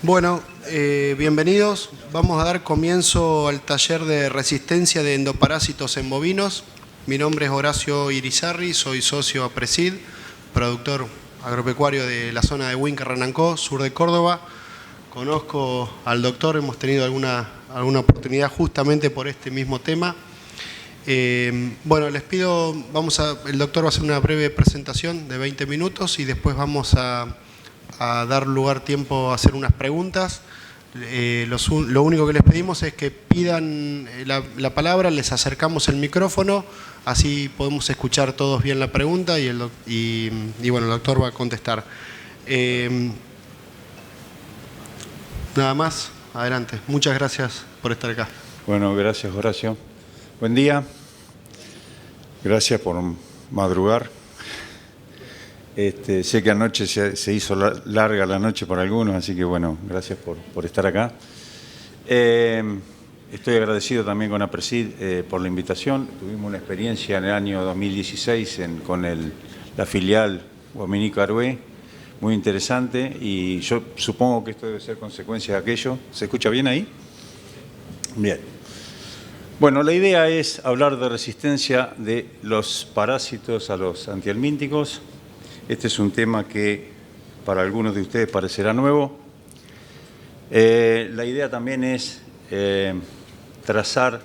Bueno, bienvenidos. Vamos a dar comienzo al taller de resistencia de endoparásitos en bovinos. Mi nombre es Horacio Irizarry, soy socio APRESID, productor agropecuario de la zona de Huinca, Renancó, sur de Córdoba. Conozco al doctor, hemos tenido alguna oportunidad justamente por este mismo tema. Bueno, les pido, el doctor va a hacer una breve presentación de 20 minutos y después vamos a dar tiempo a hacer unas preguntas. Lo único que les pedimos es que pidan la palabra, les acercamos el micrófono, así podemos escuchar todos bien la pregunta y bueno, el doctor va a contestar. Nada más, adelante. Muchas gracias por estar acá. Bueno, gracias Horacio. Buen día. Gracias por madrugar. Sé que anoche se hizo larga la noche para algunos, así que bueno, gracias por estar acá. Estoy agradecido también con APRESID por la invitación. Tuvimos una experiencia en el año 2016 con la filial Guaminico Arué, muy interesante, y yo supongo que esto debe ser consecuencia de aquello. ¿Se escucha bien ahí? Bien. Bueno, la idea es hablar de resistencia de los parásitos a los antihelmínticos. Este es un tema que para algunos de ustedes parecerá nuevo. La idea también es trazar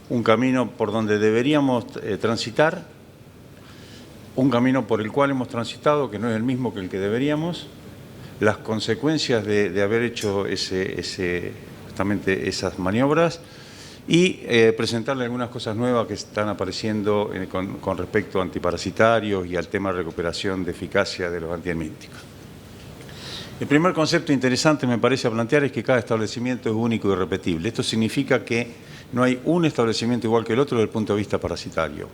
un camino por donde deberíamos transitar, un camino por el cual hemos transitado, que no es el mismo que el que deberíamos, las consecuencias de haber hecho justamente esas maniobras, y presentarle algunas cosas nuevas que están apareciendo con respecto a antiparasitarios y al tema de recuperación de eficacia de los antihelmínticos. El primer concepto interesante me parece a plantear es que cada establecimiento es único y irrepetible. Esto significa que no hay un establecimiento igual que el otro desde el punto de vista parasitario.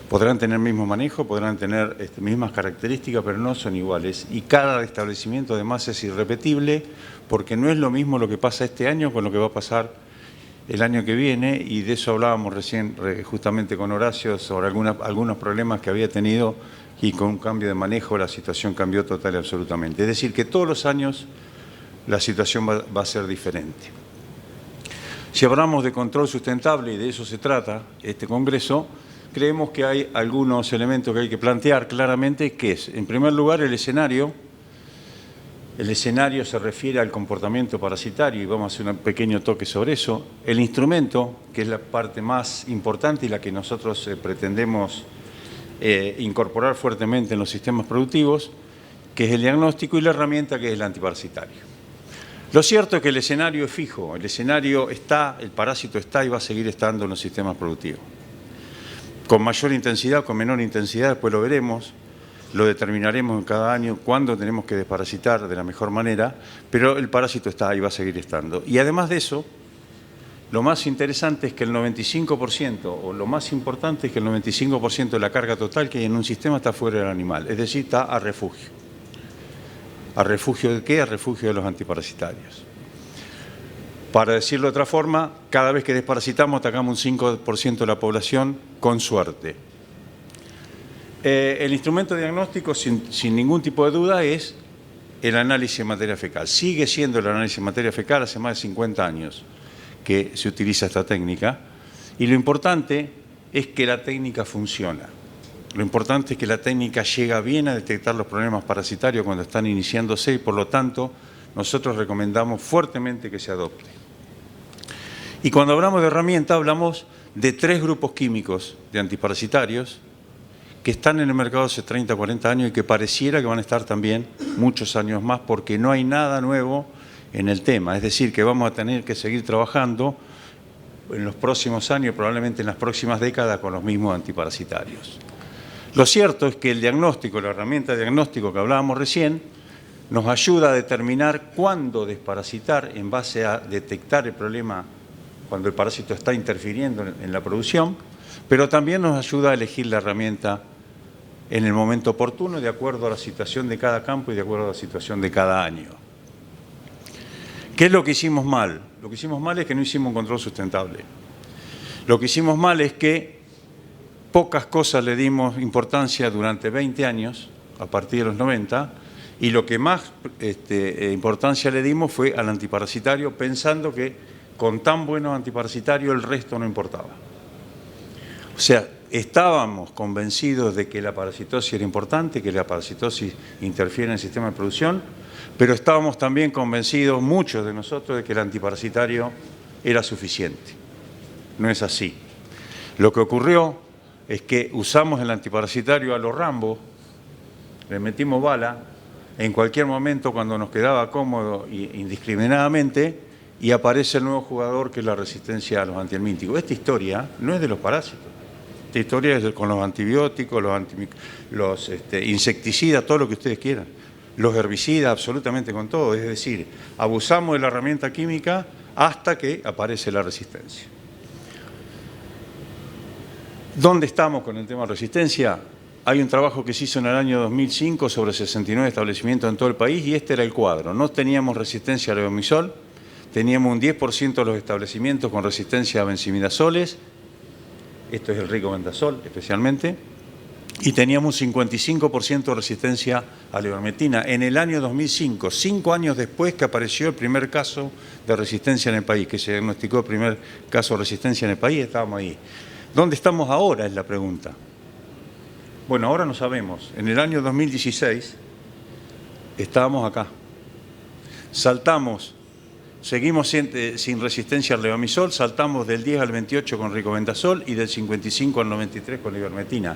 Podrán tener mismo manejo, podrán tener mismas características, pero no son iguales. Y cada establecimiento además es irrepetible porque no es lo mismo lo que pasa este año con lo que va a pasar el año que viene, y de eso hablábamos recién justamente con Horacio sobre algunos problemas que había tenido, y con un cambio de manejo la situación cambió total y absolutamente. Es decir, que todos los años la situación va a ser diferente. Si hablamos de control sustentable, y de eso se trata este Congreso, creemos que hay algunos elementos que hay que plantear claramente, que es, en primer lugar, el escenario. El escenario se refiere al comportamiento parasitario y vamos a hacer un pequeño toque sobre eso. El instrumento, que es la parte más importante y la que nosotros pretendemos incorporar fuertemente en los sistemas productivos, que es el diagnóstico, y la herramienta, que es el antiparasitario. Lo cierto es que el escenario es fijo, el escenario está, el parásito está y va a seguir estando en los sistemas productivos. Con mayor intensidad o con menor intensidad, después lo veremos. Lo determinaremos en cada año cuándo tenemos que desparasitar de la mejor manera, pero el parásito está y va a seguir estando. Y además de eso, lo más interesante es que el 95%, o lo más importante es que el 95% de la carga total que hay en un sistema está fuera del animal, es decir, está a refugio. ¿A refugio de qué? A refugio de los antiparasitarios. Para decirlo de otra forma, cada vez que desparasitamos atacamos un 5% de la población, con suerte. El instrumento diagnóstico, sin ningún tipo de duda, es el análisis en materia fecal. Sigue siendo el análisis en materia fecal, hace más de 50 años que se utiliza esta técnica, y lo importante es que la técnica funciona. Lo importante es que la técnica llega bien a detectar los problemas parasitarios cuando están iniciándose, y por lo tanto nosotros recomendamos fuertemente que se adopte. Y cuando hablamos de herramienta, hablamos de 3 grupos químicos de antiparasitarios que están en el mercado hace 30, 40 años y que pareciera que van a estar también muchos años más, porque no hay nada nuevo en el tema. Es decir, que vamos a tener que seguir trabajando en los próximos años, probablemente en las próximas décadas, con los mismos antiparasitarios. Lo cierto es que el diagnóstico, la herramienta de diagnóstico que hablábamos recién, nos ayuda a determinar cuándo desparasitar en base a detectar el problema cuando el parásito está interfiriendo en la producción, pero también nos ayuda a elegir la herramienta en el momento oportuno, de acuerdo a la situación de cada campo y de acuerdo a la situación de cada año. ¿Qué es lo que hicimos mal? Lo que hicimos mal es que no hicimos un control sustentable. Lo que hicimos mal es que pocas cosas le dimos importancia durante 20 años, a partir de los 90, Y lo que más importancia le dimos fue al antiparasitario, pensando que con tan buenos antiparasitarios el resto no importaba. O sea, estábamos convencidos de que la parasitosis era importante, que la parasitosis interfiere en el sistema de producción, pero estábamos también convencidos, muchos de nosotros, de que el antiparasitario era suficiente. No es así. Lo que ocurrió es que usamos el antiparasitario a los Rambo, le metimos bala en cualquier momento cuando nos quedaba cómodo e indiscriminadamente, y aparece el nuevo jugador que es la resistencia a los antihelmínticos. Esta historia no es de los parásitos. Esta historia es con los antibióticos, los insecticidas, todo lo que ustedes quieran. Los herbicidas, absolutamente con todo. Es decir, abusamos de la herramienta química hasta que aparece la resistencia. ¿Dónde estamos con el tema de resistencia? Hay un trabajo que se hizo en el año 2005 sobre 69 establecimientos en todo el país y este era el cuadro. No teníamos resistencia al levomisol, teníamos un 10% de los establecimientos con resistencia a benzimidazoles, esto es el ricobendazol especialmente, y teníamos un 55% de resistencia a la ivermectina. En el año 2005, 5 años después que apareció el primer caso de resistencia en el país, que se diagnosticó el primer caso de resistencia en el país, estábamos ahí. ¿Dónde estamos ahora? Es la pregunta. Bueno, ahora no sabemos. En el año 2016 estábamos acá. Saltamos, seguimos sin resistencia al levamisol, saltamos del 10 al 28 con ricobendazol y del 55 al 93 con la ivermectina.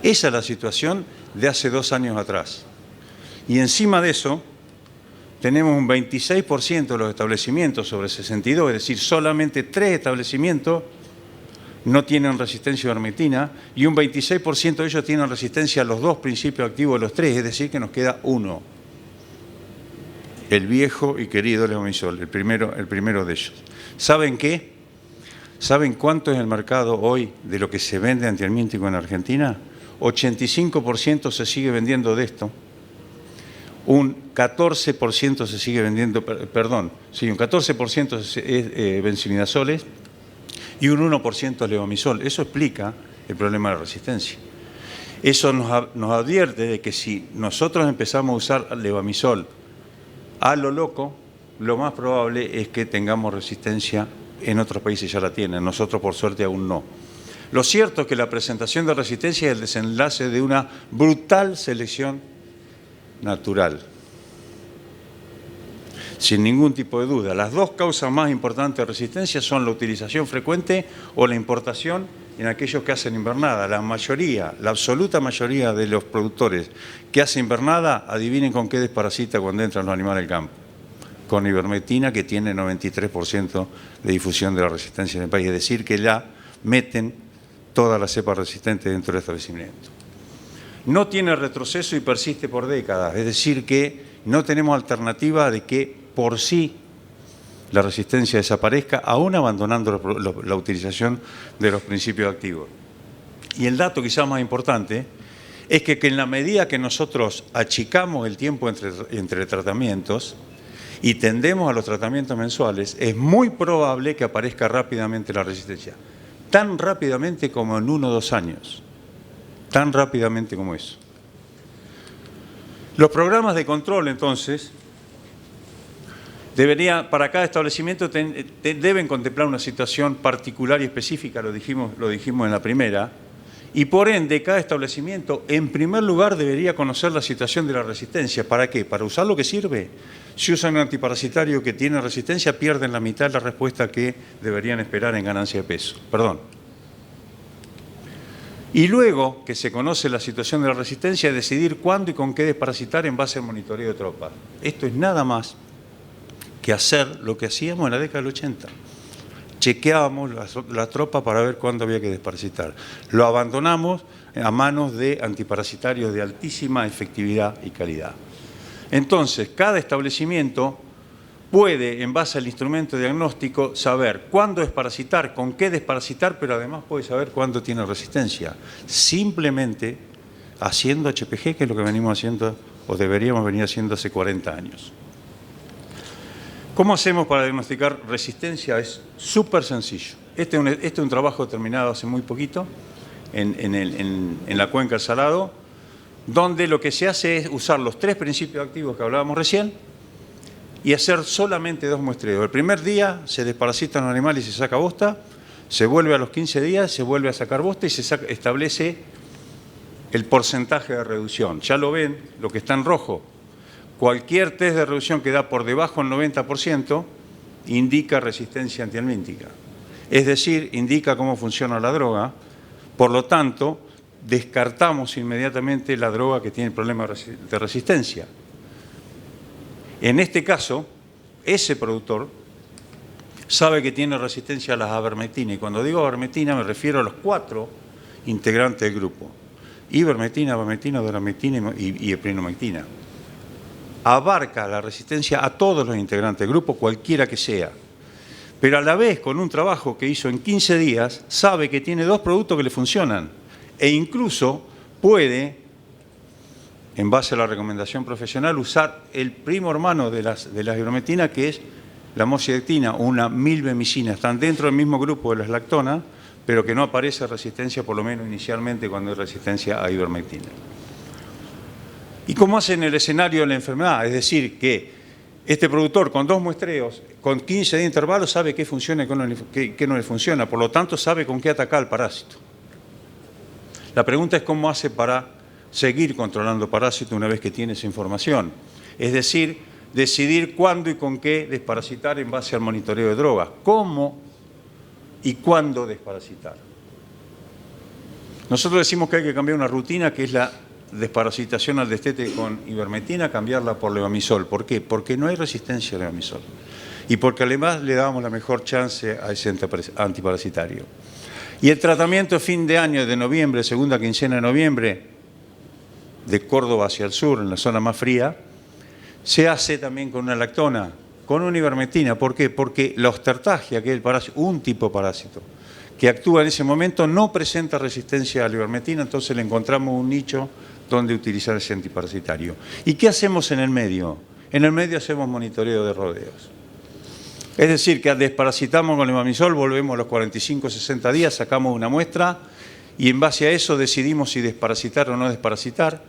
Esa es la situación de hace 2 años atrás. Y encima de eso, tenemos un 26% de los establecimientos sobre 62, es decir, solamente 3 establecimientos no tienen resistencia a ivermectina y un 26% de ellos tienen resistencia a los 2 principios activos de los 3, es decir, que nos queda uno. El viejo y querido levomisol, el primero de ellos. ¿Saben qué? ¿Saben cuánto es el mercado hoy de lo que se vende antihelmíntico en Argentina? 85% se sigue vendiendo de esto. Un 14% se sigue vendiendo, perdón, sí, un 14% es benzimidazoles y un 1% es levomisol. Eso explica el problema de la resistencia. Eso nos advierte de que si nosotros empezamos a usar levamisol a lo loco, lo más probable es que tengamos resistencia. En otros países ya la tienen, nosotros por suerte aún no. Lo cierto es que la presentación de resistencia es el desenlace de una brutal selección natural. Sin ningún tipo de duda. Las 2 causas más importantes de resistencia son la utilización frecuente o la importación en aquellos que hacen invernada. La mayoría, la absoluta mayoría de los productores que hacen invernada, adivinen con qué desparasita cuando entran los animales al campo. Con ivermectina, que tiene 93% de difusión de la resistencia en el país. Es decir, que ya meten todas las cepas resistentes dentro del establecimiento. No tiene retroceso y persiste por décadas. Es decir, que no tenemos alternativa de que por sí la resistencia desaparezca, aún abandonando la utilización de los principios activos. Y el dato quizás más importante es que en la medida que nosotros achicamos el tiempo entre tratamientos y tendemos a los tratamientos mensuales, es muy probable que aparezca rápidamente la resistencia. Tan rápidamente como en 1 o 2 años. Tan rápidamente como eso. Los programas de control, entonces, para cada establecimiento deben contemplar una situación particular y específica, lo dijimos en la primera, y por ende cada establecimiento en primer lugar debería conocer la situación de la resistencia. ¿Para qué? ¿Para usar lo que sirve? Si usan un antiparasitario que tiene resistencia, pierden la mitad de la respuesta que deberían esperar en ganancia de peso. Perdón. Y luego que se conoce la situación de la resistencia, decidir cuándo y con qué desparasitar en base al monitoreo de tropas. Esto es nada más que hacer lo que hacíamos en la década del 80. Chequeábamos la tropa para ver cuándo había que desparasitar. Lo abandonamos a manos de antiparasitarios de altísima efectividad y calidad. Entonces, cada establecimiento puede, en base al instrumento diagnóstico, saber cuándo desparasitar, con qué desparasitar, pero además puede saber cuándo tiene resistencia. Simplemente haciendo HPG, que es lo que venimos haciendo o deberíamos venir haciendo hace 40 años. ¿Cómo hacemos para diagnosticar resistencia? Es súper sencillo. Este es un trabajo terminado hace muy poquito en la cuenca del Salado. donde lo que se hace es usar los 3 principios activos que hablábamos recién y hacer solamente 2 muestreos. El primer día se desparasitan los animales y se saca bosta, se vuelve a los 15 días, se vuelve a sacar bosta y se establece el porcentaje de reducción. Ya lo ven, lo que está en rojo. Cualquier test de reducción que da por debajo del 90% indica resistencia antihelmíntica. Es decir, indica cómo funciona la droga. Por lo tanto, descartamos inmediatamente la droga que tiene problema de resistencia. En este caso, ese productor sabe que tiene resistencia a las avermectina. Y cuando digo avermectina me refiero a los 4 integrantes del grupo. Ivermectina, avermectina, doramectina y eprinomectina. Abarca la resistencia a todos los integrantes del grupo, cualquiera que sea. Pero a la vez, con un trabajo que hizo en 15 días, sabe que tiene 2 productos que le funcionan. E incluso puede, en base a la recomendación profesional, usar el primo hermano de las ivermectinas, que es la moxidectina o una milbemicina. Están dentro del mismo grupo de las lactonas, pero que no aparece resistencia, por lo menos inicialmente, cuando hay resistencia a ivermectina. ¿Y cómo hace en el escenario de la enfermedad? Es decir, que este productor con 2 muestreos, con 15 de intervalo, sabe qué funciona y qué no le funciona. Por lo tanto, sabe con qué atacar al parásito. La pregunta es cómo hace para seguir controlando parásitos una vez que tiene esa información. Es decir, decidir cuándo y con qué desparasitar en base al monitoreo de drogas. ¿Cómo y cuándo desparasitar? Nosotros decimos que hay que cambiar una rutina que es la desparasitación al destete con ivermectina, cambiarla por levamisol. ¿Por qué? Porque no hay resistencia al levamisol. Y porque además le damos la mejor chance a ese antiparasitario. Y el tratamiento de fin de año de noviembre, segunda quincena de noviembre, de Córdoba hacia el sur, en la zona más fría, se hace también con una lactona, con una ivermectina. ¿Por qué? Porque la ostertagia, que es el parásito, un tipo de parásito, que actúa en ese momento, no presenta resistencia a la ivermectina, entonces le encontramos un nicho donde utilizar ese antiparasitario. ¿Y qué hacemos en el medio? En el medio hacemos monitoreo de rodeos. Es decir, que desparasitamos con levamisol, volvemos a los 45-60 días, sacamos una muestra y en base a eso decidimos si desparasitar o no desparasitar.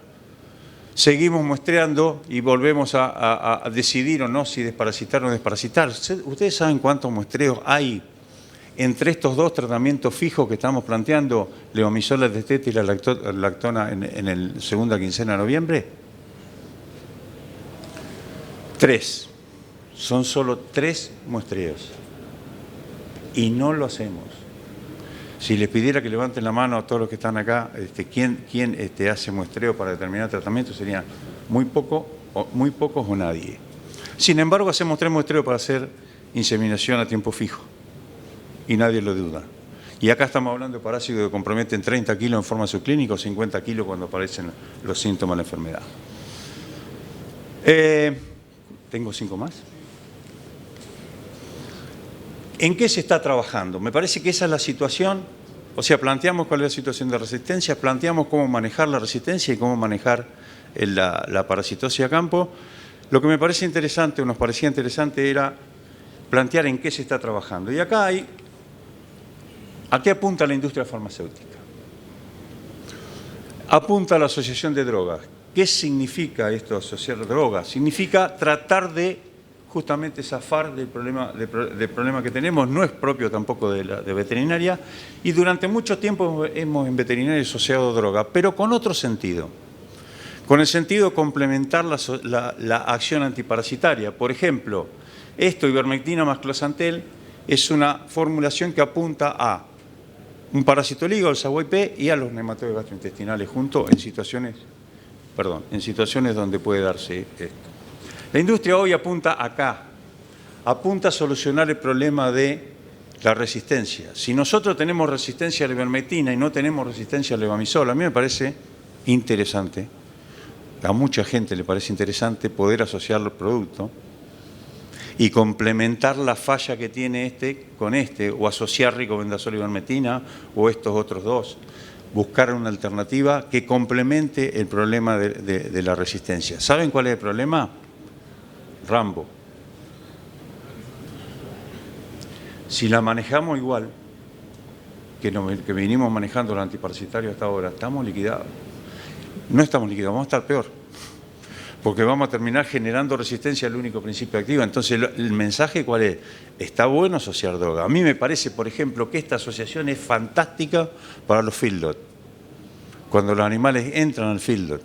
Seguimos muestreando y volvemos a decidir o no si desparasitar o no desparasitar. ¿Ustedes saben cuántos muestreos hay entre estos 2 tratamientos fijos que estamos planteando, levamisol al destete y la lactona en el segunda quincena de noviembre? 3. Son solo 3 muestreos. Y no lo hacemos. Si les pidiera que levanten la mano a todos los que están acá, ¿quién hace muestreo para determinar tratamiento? Serían muy pocos o nadie. Sin embargo, hacemos 3 muestreos para hacer inseminación a tiempo fijo. Y nadie lo duda. Y acá estamos hablando de parásitos que comprometen 30 kilos en forma subclínica o 50 kilos cuando aparecen los síntomas de la enfermedad. ¿Tengo 5 más? ¿En qué se está trabajando? Me parece que esa es la situación. O sea, planteamos cuál es la situación de resistencia, planteamos cómo manejar la resistencia y cómo manejar la parasitosis a campo. Lo que me parece interesante, o nos parecía interesante, era plantear en qué se está trabajando. Y acá hay, ¿a qué apunta la industria farmacéutica? Apunta a la asociación de drogas. ¿Qué significa esto, asociar drogas? Significa tratar de justamente zafar del problema que tenemos, no es propio tampoco de veterinaria, y durante mucho tiempo hemos en veterinaria asociado droga, pero con otro sentido, con el sentido de complementar la acción antiparasitaria. Por ejemplo, ivermectina más closantel, es una formulación que apunta a un parásito del hígado, el SAWP, y a los nematodos gastrointestinales juntos en situaciones donde puede darse esto. La industria hoy apunta acá, apunta a solucionar el problema de la resistencia. Si nosotros tenemos resistencia a la ivermectina y no tenemos resistencia al levamisol, a mí me parece interesante, a mucha gente le parece interesante poder asociar los productos y complementar la falla que tiene con o asociar ricobendazol y ivermectina o estos otros 2. Buscar una alternativa que complemente el problema de la resistencia. ¿Saben cuál es el problema? Rambo. Si la manejamos igual que venimos manejando el antiparasitario hasta ahora, estamos liquidados. no estamos liquidados, vamos a estar peor, porque vamos a terminar generando resistencia al único principio activo. Entonces, ¿el mensaje cuál es? Está bueno asociar droga. A mí me parece, por ejemplo, que esta asociación es fantástica para los feedlot, cuando los animales entran al feedlot.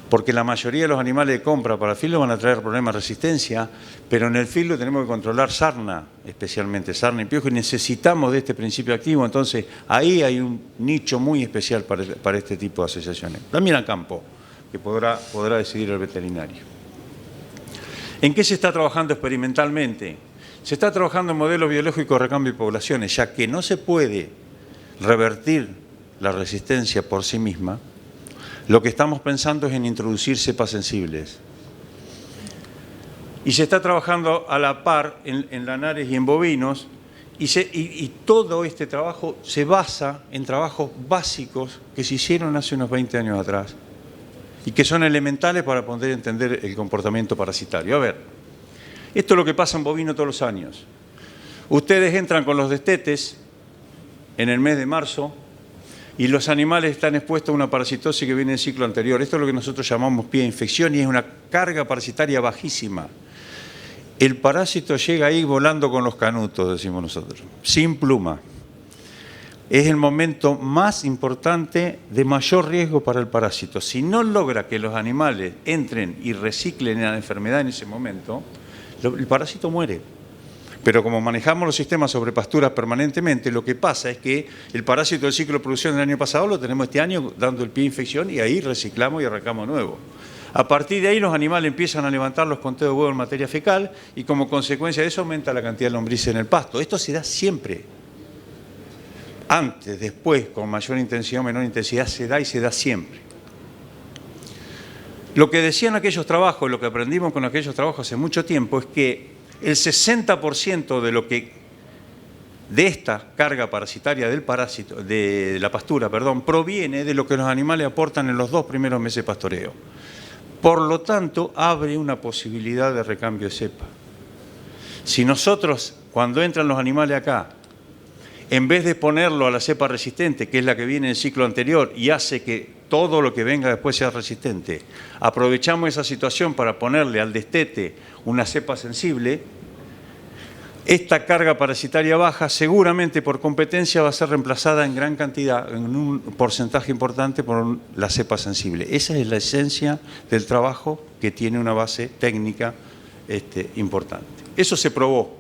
Porque la mayoría de los animales de compra para el feedlot van a traer problemas de resistencia, pero en el feedlot tenemos que controlar sarna, especialmente sarna y piojo, y necesitamos de este principio activo. Entonces, ahí hay un nicho muy especial para este tipo de asociaciones. También al campo, que podrá decidir el veterinario. ¿En qué se está trabajando experimentalmente? Se está trabajando en modelos biológicos de recambio de poblaciones, ya que no se puede revertir la resistencia por sí misma. Lo que estamos pensando es en introducir cepas sensibles. Y se está trabajando a la par en lanares y en bovinos, y todo este trabajo se basa en trabajos básicos que se hicieron hace unos 20 años atrás y que son elementales para poder entender el comportamiento parasitario. A ver, esto es lo que pasa en bovino todos los años. Ustedes entran con los destetes en el mes de marzo, y los animales están expuestos a una parasitosis que viene del ciclo anterior. Esto es lo que nosotros llamamos pie de infección y es una carga parasitaria bajísima. El parásito llega ahí volando con los canutos, decimos nosotros, sin pluma. Es el momento más importante de mayor riesgo para el parásito. Si no logra que los animales entren y reciclen la enfermedad en ese momento, el parásito muere. Pero como manejamos los sistemas sobre pasturas permanentemente, lo que pasa es que el parásito del ciclo de producción del año pasado lo tenemos este año dando el pie de infección y ahí reciclamos y arrancamos nuevo. A partir de ahí los animales empiezan a levantar los conteos de huevo en materia fecal y como consecuencia de eso aumenta la cantidad de lombrices en el pasto. Esto se da siempre. Antes, después, con mayor intensidad o menor intensidad, se da y se da siempre. Lo que decían aquellos trabajos, lo que aprendimos con aquellos trabajos hace mucho tiempo es que el 60% de esta carga parasitaria del parásito, de la pastura, proviene de lo que los animales aportan en los 2 primeros meses de pastoreo. Por lo tanto, abre una posibilidad de recambio de cepa. Si nosotros, cuando entran los animales acá, en vez de ponerlo a la cepa resistente, que es la que viene en el ciclo anterior y hace que todo lo que venga después sea resistente, aprovechamos esa situación para ponerle al destete una cepa sensible, esta carga parasitaria baja seguramente por competencia va a ser reemplazada en gran cantidad, en un porcentaje importante por la cepa sensible. Esa es la esencia del trabajo que tiene una base técnica importante. Eso se probó.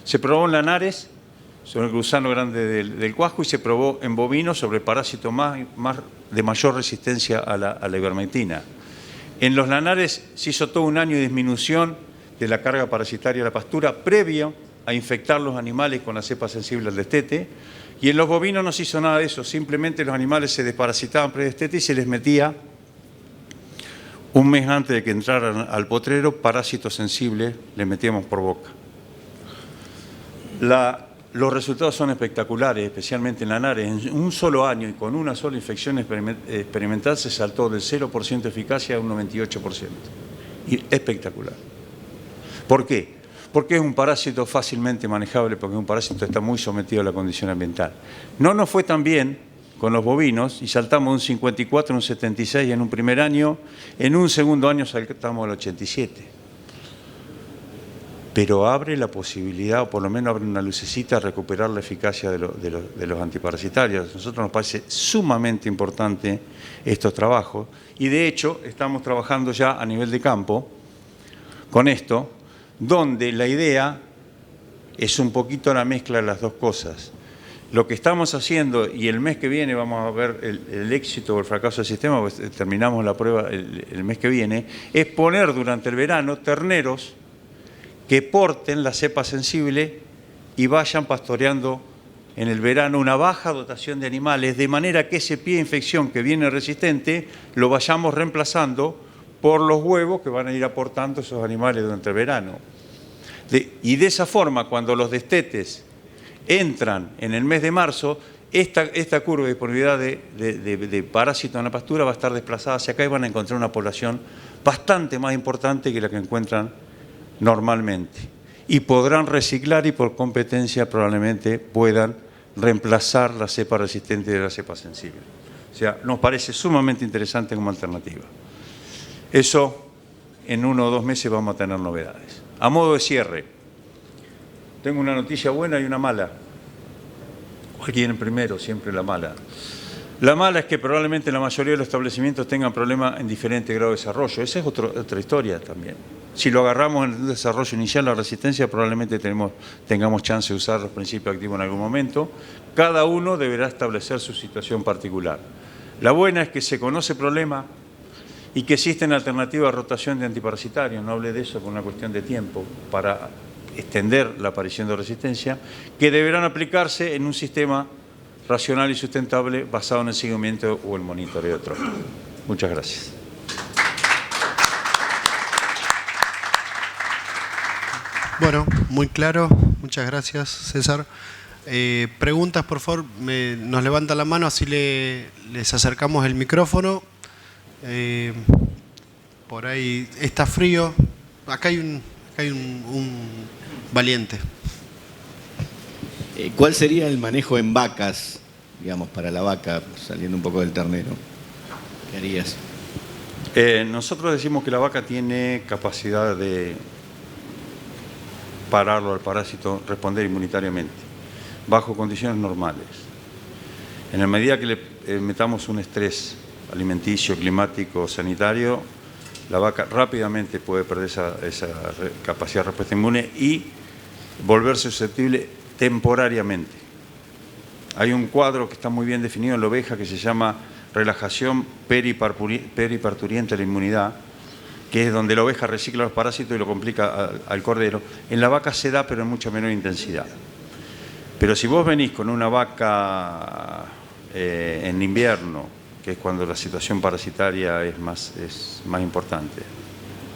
Se probó en lanares sobre el gusano grande del cuasco y se probó en bovinos sobre parásito de mayor resistencia a la ivermectina. En los lanares se hizo todo un año de disminución de la carga parasitaria de la pastura previo a infectar los animales con la cepa sensible al destete, y en los bovinos no se hizo nada de eso, simplemente los animales se desparasitaban pre-destete y se les metía un mes antes de que entraran al potrero parásito sensible, les metíamos por boca. Los resultados son espectaculares, especialmente en lanares. En un solo año y con una sola infección experimental se saltó del 0% de eficacia a un 98%. Y espectacular. ¿Por qué? Porque es un parásito fácilmente manejable, porque un parásito está muy sometido a la condición ambiental. No nos fue tan bien con los bovinos y saltamos un 54, un 76 en un primer año, en un segundo año saltamos al 87. Pero abre la posibilidad, o por lo menos abre una lucecita, a recuperar la eficacia de los antiparasitarios. A nosotros nos parece sumamente importante estos trabajos y de hecho estamos trabajando ya a nivel de campo con esto, donde la idea es un poquito la mezcla de las dos cosas. Lo que estamos haciendo, y el mes que viene vamos a ver el éxito o el fracaso del sistema, pues terminamos la prueba el mes que viene, es poner durante el verano terneros que porten la cepa sensible y vayan pastoreando en el verano una baja dotación de animales, de manera que ese pie de infección que viene resistente lo vayamos reemplazando por los huevos que van a ir aportando esos animales durante el verano. Y de esa forma, cuando los destetes entran en el mes de marzo, esta curva de disponibilidad de parásitos en la pastura va a estar desplazada hacia acá y van a encontrar una población bastante más importante que la que encuentran normalmente. Y podrán reciclar y por competencia probablemente puedan reemplazar la cepa resistente de la cepa sensible. O sea, nos parece sumamente interesante como alternativa. Eso, en 1 o 2 meses vamos a tener novedades. A modo de cierre, tengo una noticia buena y una mala. ¿Cuál quieren primero? Siempre la mala. La mala es que probablemente la mayoría de los establecimientos tengan problemas en diferente grado de desarrollo. Esa es otra historia también. Si lo agarramos en el desarrollo inicial, la resistencia, probablemente tengamos chance de usar los principios activos en algún momento. Cada uno deberá establecer su situación particular. La buena es que se conoce el problema y que existen alternativas de rotación de antiparasitarios. No hablé de eso por una cuestión de tiempo, para extender la aparición de resistencia, que deberán aplicarse en un sistema racional y sustentable basado en el seguimiento o el monitoreo de tróficos. Muchas gracias. Bueno, muy claro. Muchas gracias, César. Preguntas, por favor, nos levanta la mano, así les acercamos el micrófono. Por ahí está frío. Acá hay un valiente. ¿Cuál sería el manejo en vacas, digamos, para la vaca, saliendo un poco del ternero? ¿Qué harías? Nosotros decimos que la vaca tiene capacidad de pararlo al parásito, responder inmunitariamente, bajo condiciones normales. En la medida que le metamos un estrés alimenticio, climático, sanitario, la vaca rápidamente puede perder esa capacidad de respuesta inmune y volverse susceptible temporariamente. Hay un cuadro que está muy bien definido en la oveja que se llama relajación periparturienta de la inmunidad, que es donde la oveja recicla los parásitos y lo complica al cordero. En la vaca se da, pero en mucha menor intensidad. Pero si vos venís con una vaca en invierno, que es cuando la situación parasitaria es más importante,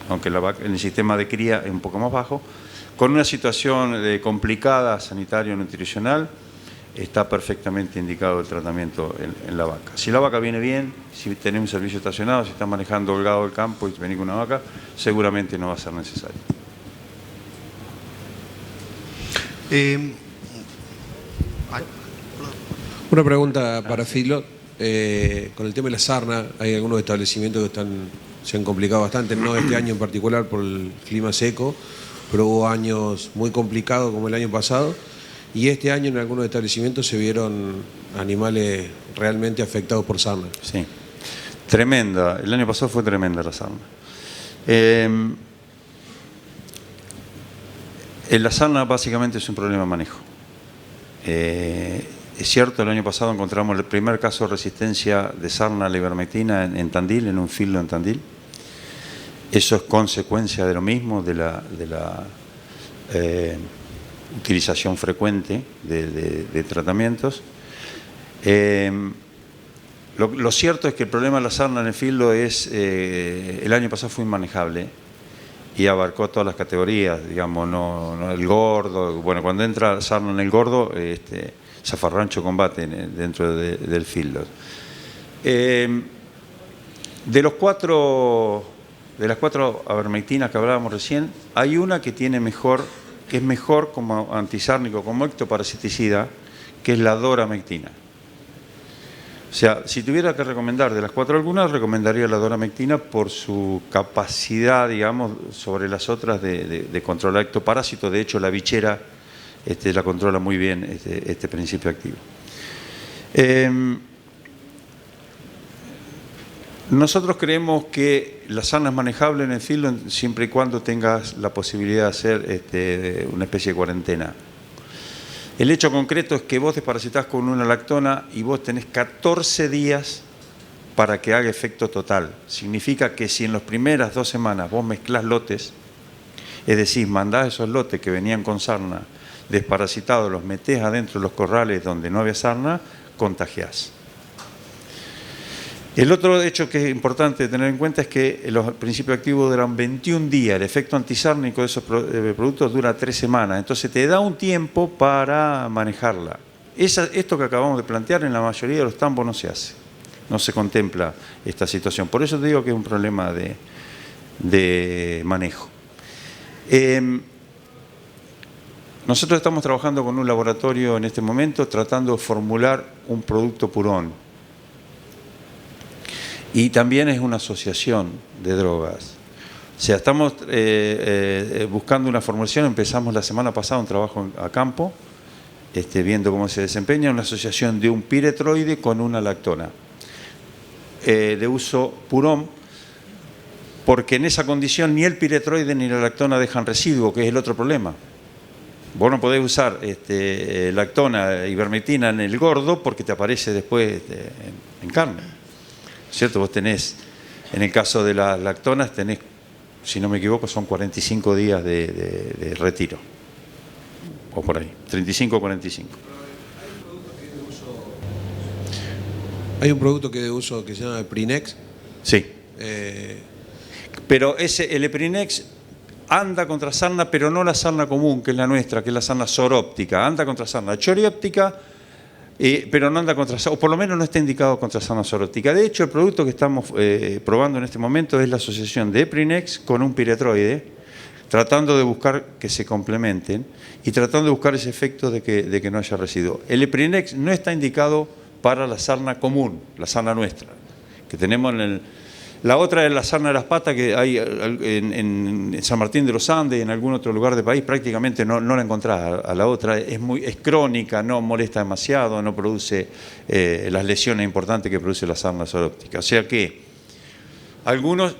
aunque en el sistema de cría es un poco más bajo, con una situación complicada sanitario-nutricional, está perfectamente indicado el tratamiento en la vaca. Si la vaca viene bien, si tenés un servicio estacionado, si estás manejando holgado el campo y venís con una vaca, seguramente no va a ser necesario. Una pregunta para Filo. Con el tema de la sarna, hay algunos establecimientos que se han complicado bastante, no este año en particular por el clima seco, pero hubo años muy complicados como el año pasado, y este año en algunos establecimientos se vieron animales realmente afectados por sarna. Sí, tremenda. El año pasado fue tremenda la sarna. La sarna básicamente es un problema de manejo. Es cierto, el año pasado encontramos el primer caso de resistencia de sarna a la ivermectina en Tandil, en un filo en Tandil. Eso es consecuencia de lo mismo, de la utilización frecuente de tratamientos. Lo cierto es que el problema de la sarna en el filo el año pasado fue inmanejable y abarcó todas las categorías, digamos, no el gordo. Bueno, cuando entra sarna en el gordo, zafarrancho combate dentro del filo. De las cuatro avermectinas que hablábamos recién, hay una que es mejor como antisárnico, como ectoparasiticida, que es la doramectina. O sea, si tuviera que recomendar de las 4 algunas, recomendaría la doramectina por su capacidad, digamos, sobre las otras de controlar ectoparásitos. De hecho, la bichera la controla muy bien este principio activo. Nosotros creemos que la sarna es manejable en el filo siempre y cuando tengas la posibilidad de hacer una especie de cuarentena. El hecho concreto es que vos desparasitás con una lactona y vos tenés 14 días para que haga efecto total. Significa que si en las primeras 2 semanas vos mezclás lotes, es decir, mandás esos lotes que venían con sarna desparasitados, los metés adentro de los corrales donde no había sarna, contagiás. El otro hecho que es importante tener en cuenta es que los principios activos duran 21 días, el efecto antisárnico de esos productos dura 3 semanas, entonces te da un tiempo para manejarla. Esto que acabamos de plantear en la mayoría de los tambos no se hace, no se contempla esta situación, por eso te digo que es un problema de manejo. Nosotros estamos trabajando con un laboratorio en este momento tratando de formular un producto purón. y también es una asociación de drogas. O sea, estamos buscando una formulación. Empezamos la semana pasada un trabajo a campo, viendo cómo se desempeña una asociación de un piretroide con una lactona, de uso purón, porque en esa condición ni el piretroide ni la lactona dejan residuo, que es el otro problema. Vos no podés usar lactona, ivermectina en el gordo porque te aparece después en carne. ¿Cierto? Vos tenés, en el caso de las lactonas, tenés, si no me equivoco, son 45 días de retiro. O por ahí, 35 o 45. Hay un producto que es de uso que se llama Eprinex. Sí. Pero el Eprinex anda contra sarna, pero no la sarna común, que es la nuestra, que es la sarna soróptica. Anda contra sarna chorióptica, pero no anda contra, o por lo menos no está indicado contra sarna soróptica. De hecho, el producto que estamos probando en este momento es la asociación de Eprinex con un piretroide, tratando de buscar que se complementen y tratando de buscar ese efecto de que no haya residuo. El Eprinex no está indicado para la sarna común, la sarna nuestra, que tenemos en el... La otra es la sarna de las patas, que hay en San Martín de los Andes y en algún otro lugar del país, prácticamente no la encontrás. A la otra es crónica, no molesta demasiado, no produce las lesiones importantes que produce la sarna soróptica. O sea que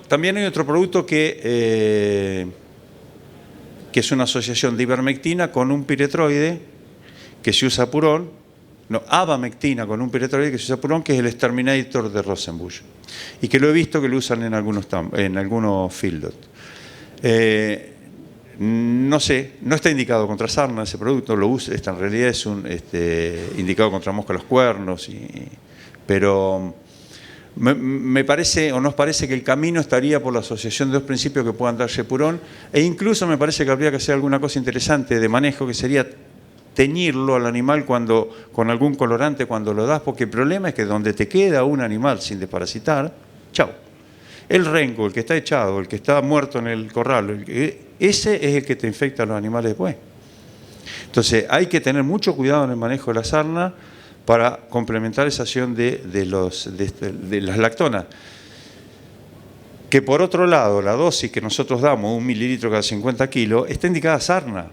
también hay otro producto que es una asociación de ivermectina con un piretroide que se usa purón, abamectina con un piretroide que se usa purón, que es el Exterminator de Rosenbusch, y que lo he visto que lo usan en algunos field. No sé, no está indicado contra sarna ese producto, en realidad es indicado contra mosca a los cuernos, pero me parece, o nos parece, que el camino estaría por la asociación de dos principios que puedan darse purón, e incluso me parece que habría que hacer alguna cosa interesante de manejo, que sería teñirlo al animal con algún colorante cuando lo das, porque el problema es que donde te queda un animal sin desparasitar, chao. El renco, el que está echado, el que está muerto en el corral, ese es el que te infecta a los animales después. Entonces hay que tener mucho cuidado en el manejo de la sarna para complementar esa acción de las lactonas. Que por otro lado, la dosis que nosotros damos, 1 mililitro cada 50 kilos, está indicada sarna.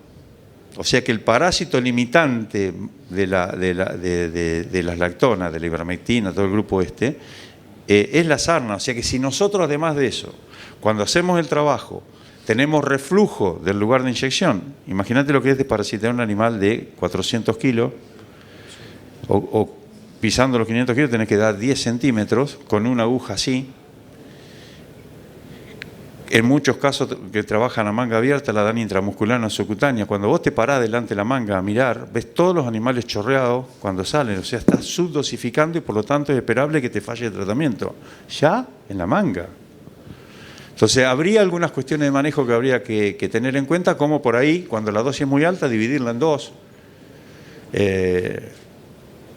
O sea que el parásito limitante de las lactonas, de la ivermectina, todo el grupo es la sarna. O sea que si nosotros, además de eso, cuando hacemos el trabajo, tenemos reflujo del lugar de inyección, imagínate lo que es desparasitar un animal de 400 kilos, o pisando los 500 kilos tenés que dar 10 centímetros con una aguja así. En muchos casos que trabajan a manga abierta la dan intramuscular no subcutánea. Cuando vos te parás delante de la manga a mirar, ves todos los animales chorreados cuando salen. O sea, estás subdosificando y por lo tanto es esperable que te falle el tratamiento. Ya en la manga. Entonces habría algunas cuestiones de manejo que habría que tener en cuenta, como por ahí, cuando la dosis es muy alta, dividirla en dos.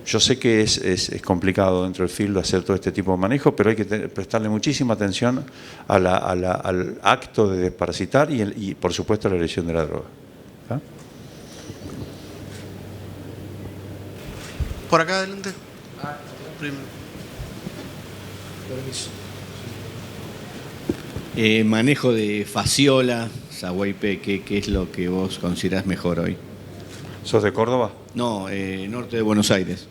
Yo sé que es complicado dentro del field hacer todo este tipo de manejo, pero hay que prestarle muchísima atención al acto de desparasitar y por supuesto, a la lesión de la droga. ¿Ah? Por acá adelante. Manejo de fasciola, Sahuaype, ¿qué es lo que vos considerás mejor hoy? ¿Sos de Córdoba? No, norte de Buenos Aires.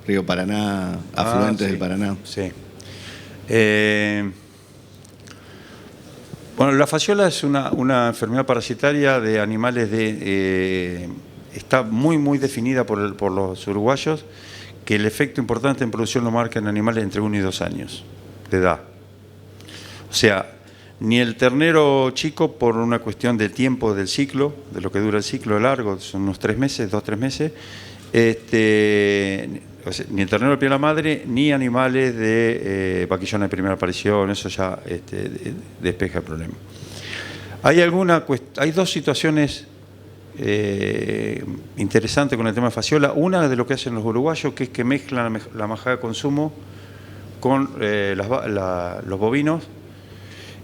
Río Paraná, afluentes del Paraná. Sí. Bueno, la fasciola es una enfermedad parasitaria de animales está muy definida por los uruguayos, que el efecto importante en producción lo marca en animales entre 1 y 2 años de edad. O sea, ni el ternero chico, por una cuestión de tiempo del ciclo, de lo que dura el ciclo largo, son unos 3 meses, 2-3 meses, o sea, ni el ternero de piel a la madre, ni animales de vaquillones de primera aparición, eso ya despeja el problema. Hay dos situaciones interesantes con el tema de fasciola. Una de lo que hacen los uruguayos, que es que mezclan la majada de consumo con los bovinos,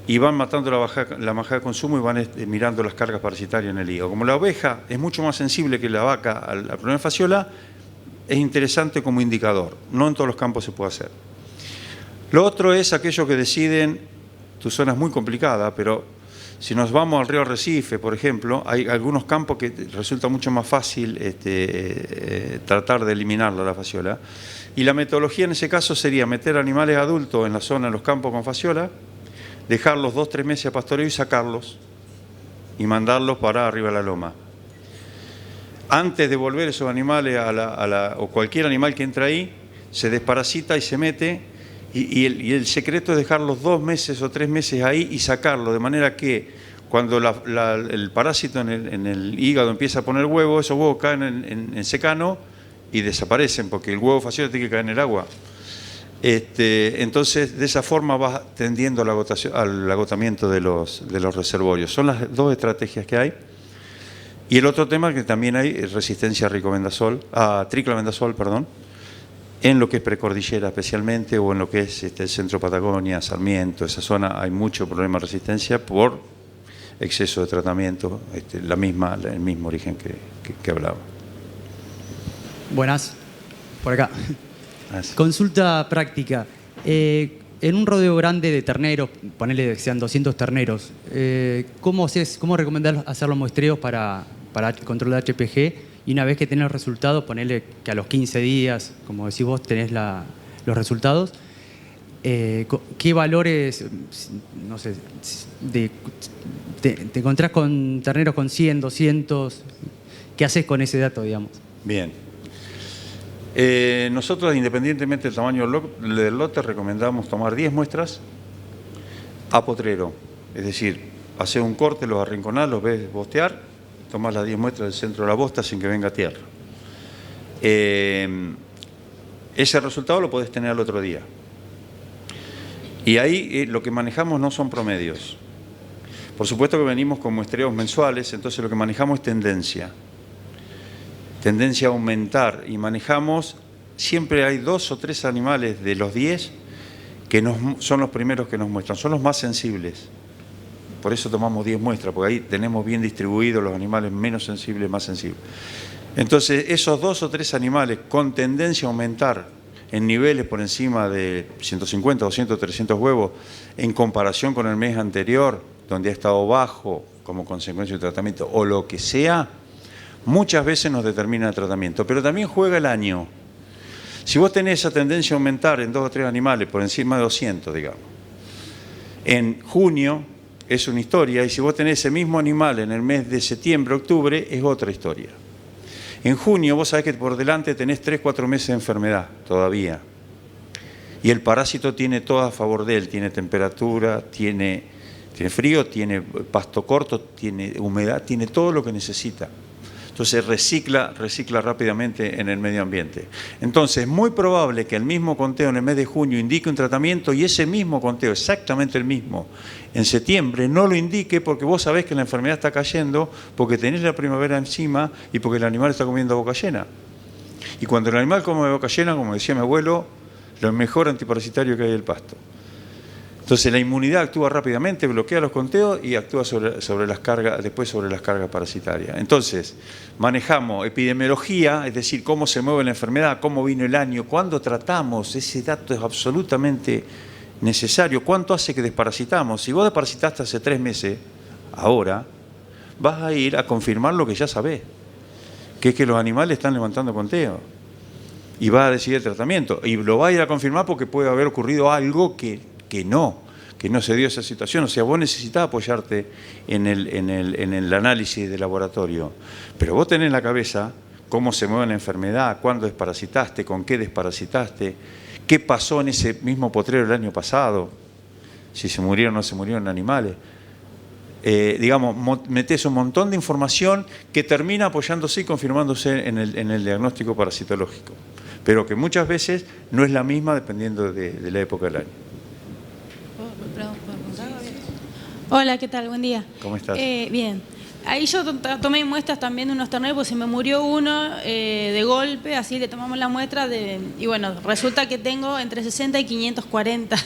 y van matando la majada de consumo y van mirando las cargas parasitarias en el hígado. Como la oveja es mucho más sensible que la vaca al problema de fasciola, es interesante como indicador. No en todos los campos se puede hacer. Lo otro es aquello que deciden, tu zona es muy complicada, pero si nos vamos al río Arrecife, por ejemplo, hay algunos campos que resulta mucho más fácil tratar de eliminarla, la fasciola. Y la metodología en ese caso sería meter animales adultos en la zona, en los campos con fasciola, dejarlos 2-3 meses a pastoreo y sacarlos y mandarlos para arriba de la loma. Antes de volver esos animales o cualquier animal que entra ahí, se desparasita y se mete, y el secreto es dejarlos 2 meses o 3 meses ahí y sacarlo, de manera que cuando el parásito en el hígado empieza a poner huevos, esos huevos caen en secano y desaparecen, porque el huevo fasciola tiene que caer en el agua. Entonces, de esa forma va tendiendo al agotamiento de los reservorios. Son las 2 estrategias que hay. Y el otro tema que también hay es resistencia a triclobendazol, en lo que es precordillera especialmente, o en lo que es el centro Patagonia, Sarmiento, esa zona hay mucho problema de resistencia por exceso de tratamiento, el mismo origen que hablaba. Buenas, por acá. Gracias. Consulta práctica. En un rodeo grande de terneros, ponele que sean 200 terneros, ¿cómo recomendar hacer los muestreos para control de HPG? Y una vez que tenés los resultados, ponele que a los 15 días, como decís vos, tenés los resultados, ¿qué valores, no sé, te encontrás con terneros con 100, 200? ¿Qué haces con ese dato, digamos? Bien. Nosotros, independientemente del tamaño del lote, recomendamos tomar 10 muestras a potrero. Es decir, hacer un corte, los arrinconás, los ves bostear, tomás las 10 muestras del centro de la bosta sin que venga tierra. Ese resultado lo podés tener al otro día. Y ahí lo que manejamos no son promedios. Por supuesto que venimos con muestreos mensuales, entonces lo que manejamos es tendencia a aumentar, y manejamos, siempre hay 2 o 3 animales de los 10 que son los primeros que nos muestran, son los más sensibles. Por eso tomamos 10 muestras, porque ahí tenemos bien distribuidos los animales menos sensibles, más sensibles. Entonces, esos 2 o 3 animales con tendencia a aumentar en niveles por encima de 150, 200, 300 huevos, en comparación con el mes anterior, donde ha estado bajo como consecuencia del tratamiento, o lo que sea, muchas veces nos determina el tratamiento. Pero también juega el año. Si vos tenés esa tendencia a aumentar en 2 o 3 animales por encima de 200, digamos, en junio es una historia, y si vos tenés ese mismo animal en el mes de septiembre, octubre, es otra historia. En junio vos sabés que por delante tenés 3-4 meses de enfermedad todavía, y el parásito tiene todo a favor de él, tiene temperatura, tiene frío, tiene pasto corto, tiene humedad, tiene todo lo que necesita. Entonces recicla rápidamente en el medio ambiente. Entonces es muy probable que el mismo conteo en el mes de junio indique un tratamiento, y ese mismo conteo, exactamente el mismo, en septiembre no lo indique, porque vos sabés que la enfermedad está cayendo, porque tenés la primavera encima y porque el animal está comiendo a boca llena. Y cuando el animal come a boca llena, como decía mi abuelo, lo mejor antiparasitario que hay es el pasto. Entonces la inmunidad actúa rápidamente, bloquea los conteos y actúa sobre las cargas, después sobre las cargas parasitarias. Entonces manejamos epidemiología, es decir, cómo se mueve la enfermedad, cómo vino el año, cuándo tratamos, ese dato es absolutamente necesario. ¿Cuánto hace que desparasitamos? Si vos desparasitaste hace 3 meses, ahora vas a ir a confirmar lo que ya sabés, que es que los animales están levantando conteo, y vas a decidir el tratamiento, y lo vas a ir a confirmar porque puede haber ocurrido algo que no se dio esa situación. O sea, vos necesitás apoyarte en el análisis de laboratorio, pero vos tenés en la cabeza cómo se mueve la enfermedad, cuándo desparasitaste, con qué desparasitaste, qué pasó en ese mismo potrero el año pasado, si se murieron o no se murieron animales. Digamos, metés un montón de información que termina apoyándose y confirmándose en el diagnóstico parasitológico, pero que muchas veces no es la misma dependiendo de la época del año. Hola, ¿qué tal? Buen día. ¿Cómo estás? Bien. Ahí yo tomé muestras también de unos terneros, porque se me murió uno de golpe, así le tomamos la muestra y bueno, resulta que tengo entre 60 y 540.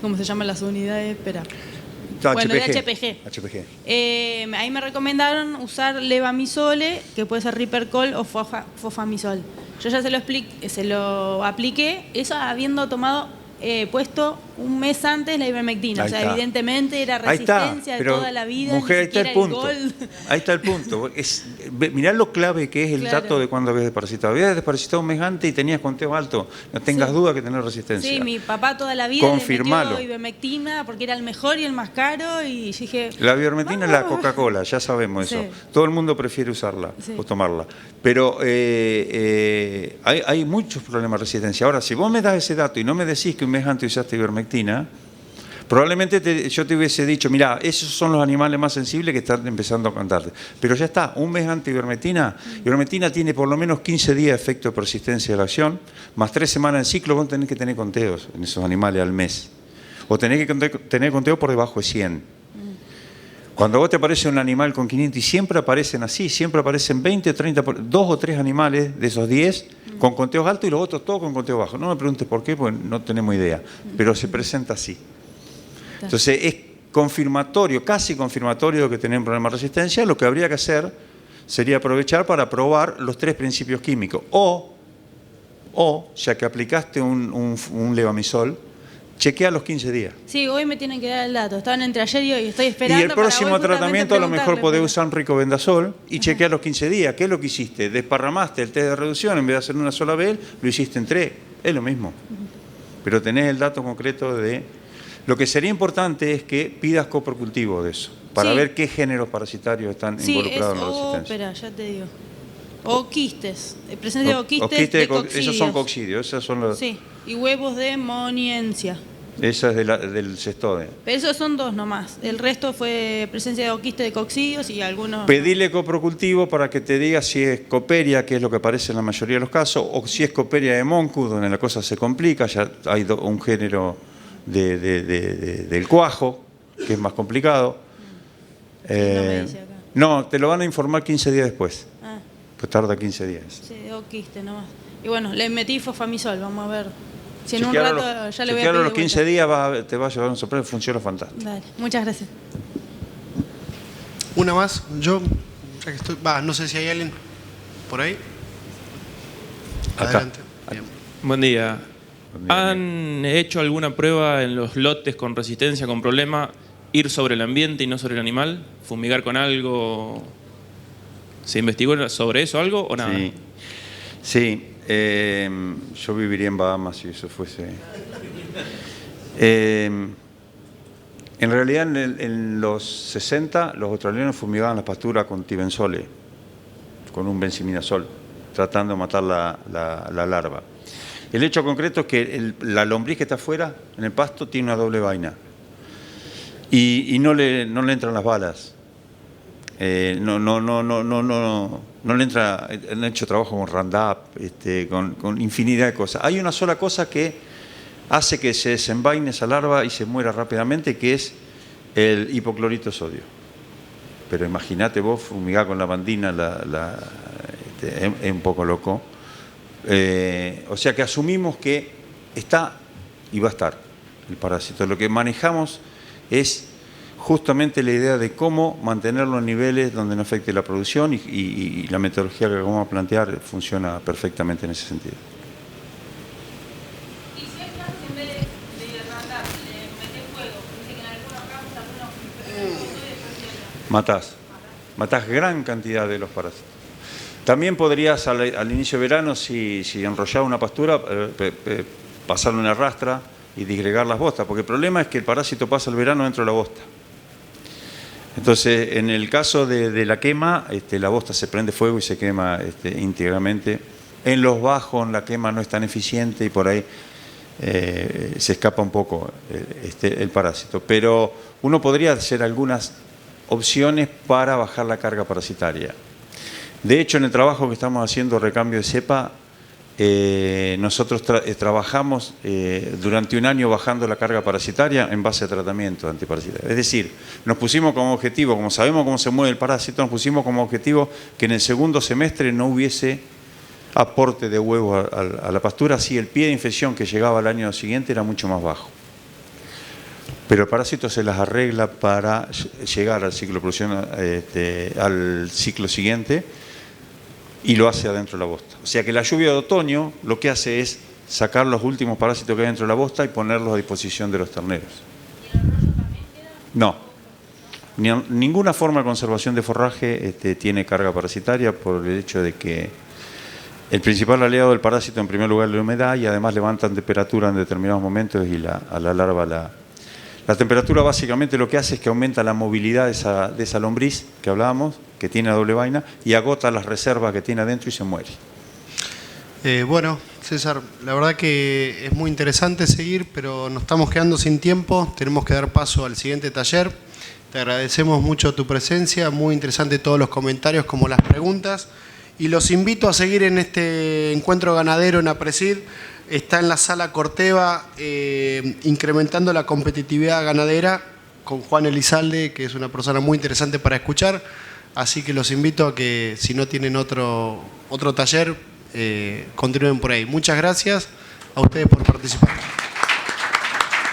¿Cómo se llaman las unidades? Espera. Bueno, de HPG. Ahí me recomendaron usar levamisole, que puede ser Ripercol o fofamisol. Yo ya se lo apliqué, eso habiendo puesto un mes antes la ivermectina. Ahí O sea, está. evidentemente era Ahí está, resistencia de pero, toda la vida. mujer, ni ahí está el siquiera punto. Gold. Ahí está el punto. Mirá lo clave que es el Claro. dato de cuando habías desparasitado. Habías desparasitado un mes antes y tenías conteo alto. No tengas Sí. duda que tenés resistencia. Sí, mi papá toda la vida Confirmalo. le metió ivermectina porque era el mejor y el más caro y yo dije... La ivermectina es la "Vamos". Coca-Cola, ya sabemos eso. Sí. Todo el mundo prefiere usarla Sí. o tomarla. Pero hay muchos problemas de resistencia. Ahora, si vos me das ese dato y no me decís que un mes antes usaste ivermectina, probablemente yo te hubiese dicho, mirá, esos son los animales más sensibles que están empezando a cantarte. Pero ya está, un mes antes ivermectina. Ivermectina tiene por lo menos 15 días de efecto de persistencia de la acción, más 3 semanas en ciclo. Vos tenés que tener conteos en esos animales al mes. O tenés que tener conteos por debajo de 100. Cuando vos te aparece un animal con 500, y siempre aparecen así, siempre aparecen 20, 30, 2 o 3 animales de esos 10 con conteos altos y los otros todos con conteos bajos. No me preguntes por qué, porque no tenemos idea, pero se presenta así. Entonces es confirmatorio, casi confirmatorio que tenemos problemas de resistencia. Lo que habría que hacer sería aprovechar para probar los 3 principios químicos. O ya que aplicaste un levamisol, chequea los 15 días. Sí, hoy me tienen que dar el dato. Estaban entre ayer y hoy. Estoy esperando. Y el próximo para hoy justamente tratamiento a lo mejor podés preguntarle, usar un ricobendazol y chequear los 15 días. ¿Qué es lo que hiciste? Desparramaste el test de reducción, en vez de hacer una sola vez, lo hiciste en 3. Es lo mismo. Pero tenés el dato concreto de... Lo que sería importante es que pidas coprocultivo de eso, para Sí. ver qué géneros parasitarios están Sí, involucrados en la es resistencia. espera, ya te digo. O quistes. Presencia de oquistes de Esos son coccidios. coccidios, esas son los, Sí, y huevos de moniencia. esa es del cestode. Pero esos son 2 nomás. El resto fue presencia de oquiste de coccidios y algunos... Pedile coprocultivo para que te diga si es coperia, que es lo que aparece en la mayoría de los casos, o si es coperia de Moncu, donde la cosa se complica. Ya hay un género del cuajo, que es más complicado. no me dice acá. No, te lo van a informar 15 días después, Ah, pues tarda 15 días. sí, de oquiste nomás. Y bueno, le metí fosfamisol, vamos a ver. Si en un Chequealo rato ya le voy a chequealo pedir los de 15 vuelta. días, te va a llevar un sorpresa, funciona fantástico. Dale, muchas gracias. Una más, yo, ya que estoy, no sé si hay alguien por ahí. Acá. Adelante. Bien. Buen día. Buen día, ¿Han hecho alguna prueba en los lotes con resistencia, con problema, ir sobre el ambiente y no sobre el animal? ¿Fumigar con algo? ¿Se investigó sobre eso algo o nada? Sí, sí. Yo viviría en Bahamas si eso fuese. En realidad, en los 60, los australianos fumigaban las pasturas con tibenzole, con un benziminazol, tratando de matar la larva. El hecho concreto es que la lombriz que está afuera, en el pasto, tiene una doble vaina. Y no le entran las balas. No le entra. Han hecho trabajo con Roundup, con infinidad de cosas. Hay una sola cosa que hace que se desenvaine esa larva y se muera rápidamente, que es el hipoclorito de sodio. Pero imagínate vos fumigar con lavandina, es un poco loco. O sea que asumimos que está y va a estar el parásito. Lo que manejamos es justamente la idea de cómo mantenerlo en niveles donde no afecte la producción y la metodología que vamos a plantear funciona perfectamente en ese sentido. Y si hay casos en vez de Roundup, le metés fuego, dice que en algunos casos Matás gran cantidad de los parásitos. También podrías al inicio de verano, si enrollaba una pastura, pasarle una rastra y disgregar las bostas, porque el problema es que el parásito pasa el verano dentro de la bosta. Entonces, en el caso de la quema, la bosta se prende fuego y se quema íntegramente. En los bajos la quema no es tan eficiente y por ahí se escapa un poco el parásito. Pero uno podría hacer algunas opciones para bajar la carga parasitaria. De hecho, en el trabajo que estamos haciendo, recambio de cepa, nosotros trabajamos durante un año bajando la carga parasitaria en base a tratamiento antiparasitario. Es decir, nos pusimos como objetivo, como sabemos cómo se mueve el parásito, nos pusimos como objetivo que en el segundo semestre no hubiese aporte de huevo a la pastura, así el pie de infección que llegaba al año siguiente era mucho más bajo. Pero el parásito se las arregla para llegar al ciclo de producción, al ciclo siguiente, y lo hace adentro de la bosta. O sea que la lluvia de otoño lo que hace es sacar los últimos parásitos que hay dentro de la bosta y ponerlos a disposición de los terneros. ¿Y el rollo también queda? No. Ninguna forma de conservación de forraje tiene carga parasitaria por el hecho de que el principal aliado del parásito en primer lugar es la humedad y además levantan temperatura en determinados momentos y a la larva la temperatura básicamente lo que hace es que aumenta la movilidad de esa lombriz que hablábamos, que tiene la doble vaina, y agota las reservas que tiene adentro y se muere. Bueno, César, la verdad que es muy interesante seguir, pero nos estamos quedando sin tiempo, tenemos que dar paso al siguiente taller. Te agradecemos mucho tu presencia, muy interesante todos los comentarios como las preguntas, y los invito a seguir en este encuentro ganadero en APRESID. Está en la sala Corteva, incrementando la competitividad ganadera con Juan Elizalde, que es una persona muy interesante para escuchar, así que los invito a que si no tienen otro taller, continúen por ahí. Muchas gracias a ustedes por participar.